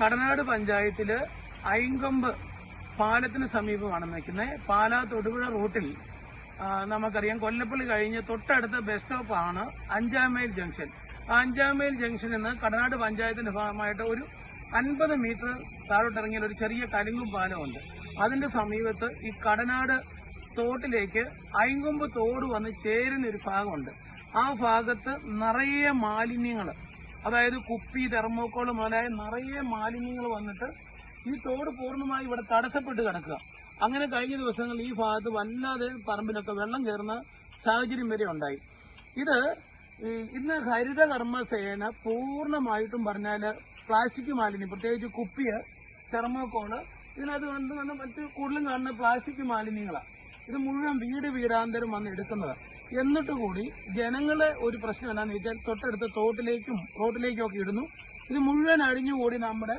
കടനാട് പഞ്ചായത്തില് ഐങ്കൊമ്പ് പാലത്തിന് സമീപമാണ് നിൽക്കുന്നത്. പാലാ തൊടുപുഴ റൂട്ടിൽ നമുക്കറിയാം, കൊല്ലപ്പള്ളി കഴിഞ്ഞ് തൊട്ടടുത്ത ബസ് സ്റ്റോപ്പാണ് 5 മൈൽ ജംഗ്ഷൻ. ആ 5 മൈൽ ജംഗ്ഷനിൽ നിന്ന് കടനാട് പഞ്ചായത്തിന്റെ ഭാഗമായിട്ട് ഒരു 50 മീറ്റർ താഴോട്ടിറങ്ങിയ ഒരു ചെറിയ കരിങ്കും പാലമുണ്ട്. അതിന്റെ സമീപത്ത് ഈ കടനാട് തോട്ടിലേക്ക് ഐങ്കൊമ്പ് തോട് വന്ന് ചേരുന്ന ഒരു ഭാഗമുണ്ട്. ആ ഭാഗത്ത് നിറയെ മാലിന്യങ്ങൾ, അതായത് കുപ്പി, തെർമോക്കോൾ മുതലായ നിറയെ മാലിന്യങ്ങൾ വന്നിട്ട് ഈ തോട് പൂർണ്ണമായി ഇവിടെ തടസ്സപ്പെട്ട് കിടക്കുക. അങ്ങനെ കഴിഞ്ഞ ദിവസങ്ങളിൽ ഈ ഭാഗത്ത് വല്ലാതെ പറമ്പിലൊക്കെ വെള്ളം കയറുന്ന സാഹചര്യം വരെ ഉണ്ടായി. ഇന്ന് ഹരിതകർമ്മസേന പൂർണ്ണമായിട്ടും പറഞ്ഞാല് പ്ലാസ്റ്റിക് മാലിന്യം, പ്രത്യേകിച്ച് കുപ്പിയ, തെർമോക്കോള്, ഇതിനകത്ത് വന്ന് മറ്റ് കൂടുതലും കാണുന്ന പ്ലാസ്റ്റിക് മാലിന്യങ്ങളാണ്. ഇത് മുഴുവൻ വീടാന്തരം വന്ന് എടുക്കുന്നത്. എന്നിട്ട് കൂടി ജനങ്ങളെ ഒരു പ്രശ്നം എന്താണെന്ന് വെച്ചാൽ തൊട്ടടുത്ത തോട്ടിലേക്കും റോഡിലേക്കും ഒക്കെ ഇടുന്നു. ഇത് മുഴുവൻ അഴിഞ്ഞുകൂടി നമ്മുടെ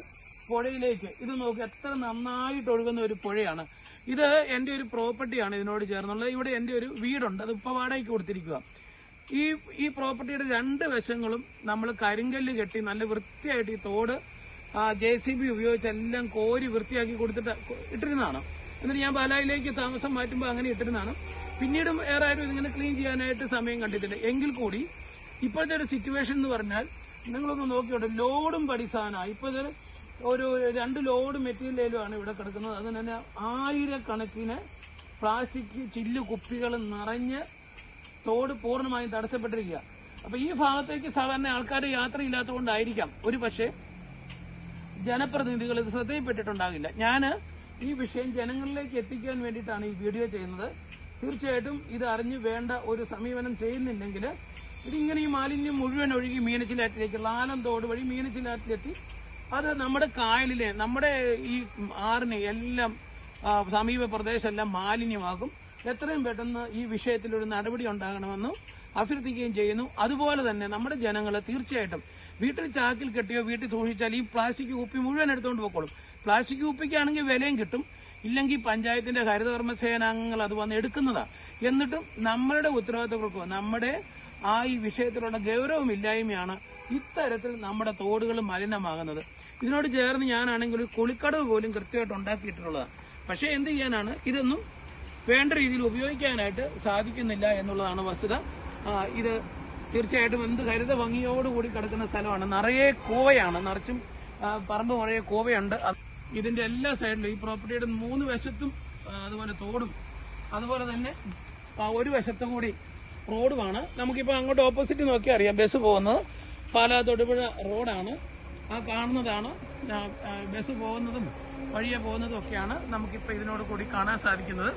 പുഴയിലേക്ക്. ഇത് നോക്കി എത്ര നന്നായിട്ട് ഒഴുകുന്ന ഒരു പുഴയാണ്. ഇത് എന്റെ ഒരു പ്രോപ്പർട്ടിയാണ് ഇതിനോട് ചേർന്നുള്ളത്. ഇവിടെ എന്റെ ഒരു വീടുണ്ട്, അത് ഇപ്പോൾ വാടകയ്ക്ക് കൊടുത്തിരിക്കുക. ഈ പ്രോപ്പർട്ടിയുടെ 2 വശങ്ങളും നമ്മൾ കരിങ്കല്ല് കെട്ടി നല്ല വൃത്തിയായിട്ട് ഈ തോട് JCB ഉപയോഗിച്ചെല്ലാം കോരി വൃത്തിയാക്കി കൊടുത്തിട്ട് ഇട്ടിരുന്നതാണ്. എന്നിട്ട് ഞാൻ പാലായിലേക്ക് താമസം മാറ്റുമ്പോൾ അങ്ങനെ ഇട്ടിരുന്നതാണ്. പിന്നീടും വേറെ ആരും ഇതിങ്ങനെ ക്ലീൻ ചെയ്യാനായിട്ട് സമയം കണ്ടിട്ടില്ല. എങ്കിൽ കൂടി ഇപ്പോഴത്തെ ഒരു സിറ്റുവേഷൻ എന്ന് പറഞ്ഞാൽ നിങ്ങളൊന്ന് നോക്കിയോട്ടെ, ലോഡും പടി സാധനമാണ്. ഇപ്പോൾ ഇത് ഒരു 2 ലോഡ് മെറ്റീരിയലുമാണ് ഇവിടെ കിടക്കുന്നത്. അതിന് തന്നെ ആയിരക്കണക്കിന് പ്ലാസ്റ്റിക് ചില്ല് കുപ്പികൾ നിറഞ്ഞ് തോട് പൂർണ്ണമായും തടസ്സപ്പെട്ടിരിക്കുക. അപ്പൊ ഈ ഭാഗത്തേക്ക് സാധാരണ ആൾക്കാർ യാത്രയില്ലാത്തതുകൊണ്ടായിരിക്കാം ഒരു പക്ഷേ ജനപ്രതിനിധികൾ ഇത് ശ്രദ്ധയിൽപ്പെട്ടിട്ടുണ്ടാകില്ല. ഞാൻ ഈ വിഷയം ജനങ്ങളിലേക്ക് എത്തിക്കാൻ വേണ്ടിയിട്ടാണ് ഈ വീഡിയോ ചെയ്യുന്നത്. തീർച്ചയായിട്ടും ഇത് അറിഞ്ഞ് വേണ്ട ഒരു സമീപനം ചെയ്യുന്നില്ലെങ്കിൽ ഇതിങ്ങനെ ഈ മാലിന്യം മുഴുവൻ ഒഴുകി മീനച്ചിലാറ്റിലേക്ക്, ലാലം തോട് വഴി മീനച്ചിലാറ്റിലെത്തി അത് നമ്മുടെ കായലിലെ, നമ്മുടെ ഈ ആറിനെ എല്ലാം സമീപ പ്രദേശമെല്ലാം മാലിന്യമാകും. എത്രയും പെട്ടെന്ന് ഈ വിഷയത്തിൽ ഒരു നടപടി ഉണ്ടാകണമെന്ന് അഭ്യർത്ഥിക്കുകയും ചെയ്യുന്നു. അതുപോലെ തന്നെ നമ്മുടെ ജനങ്ങൾ തീർച്ചയായിട്ടും വീട്ടിൽ ചാക്കിൽ കെട്ടിയോ വീട്ടിൽ സൂക്ഷിച്ചാൽ ഈ പ്ലാസ്റ്റിക് കുപ്പി മുഴുവൻ എടുത്തുകൊണ്ട് പോയിക്കോളും. പ്ലാസ്റ്റിക് കുപ്പിക്കാണെങ്കിൽ വിലയും കിട്ടും, ഇല്ലെങ്കിൽ പഞ്ചായത്തിന്റെ ഹരിതകർമ്മസേനാംഗങ്ങൾ അത് വന്ന് എടുക്കുന്നതാണ്. എന്നിട്ടും നമ്മളുടെ ഉത്തരവാദിത്തങ്ങൾക്ക് നമ്മുടെ ഈ വിഷയത്തിലുള്ള ഗൗരവമില്ലായ്മയാണ് ഇത്തരത്തിൽ നമ്മുടെ തോടുകൾ മലിനമാകുന്നത്. ഇതിനോട് ചേർന്ന് ഞാനാണെങ്കിൽ ഒരു കുളിക്കടവ് പോലും കൃത്യമായിട്ട് ഉണ്ടാക്കിയിട്ടുള്ളതാണ്. പക്ഷേ എന്ത് ചെയ്യാനാണ്, ഇതൊന്നും വേണ്ട രീതിയിൽ ഉപയോഗിക്കാനായിട്ട് സാധിക്കുന്നില്ല എന്നുള്ളതാണ് വസ്തുത. ഇത് തീർച്ചയായിട്ടും എന്ത് ഹരിത ഭംഗിയോടുകൂടി കിടക്കുന്ന സ്ഥലമാണ്. നിറയെ കോവയാണ്, നിറച്ചും പറമ്പ് നിറയെ കോവയുണ്ട്. ഇതിന്റെ എല്ലാ സൈഡിലും ഈ പ്രോപ്പർട്ടിയുടെ 3 വശത്തും അതുപോലെ തോടും, അതുപോലെ തന്നെ ഒരു വശത്തും കൂടി റോഡുമാണ്. നമുക്കിപ്പോൾ അങ്ങോട്ട് ഓപ്പോസിറ്റ് നോക്കി അറിയാം, ബസ് പോകുന്നത് പാലാ തൊടുപുഴ റോഡാണ്. ആ കാണുന്നതാണ് ബസ് പോകുന്നതും വഴിയെ പോകുന്നതും ഒക്കെയാണ് നമുക്കിപ്പോൾ ഇതിനോട് കൂടി കാണാൻ സാധിക്കുന്നത്.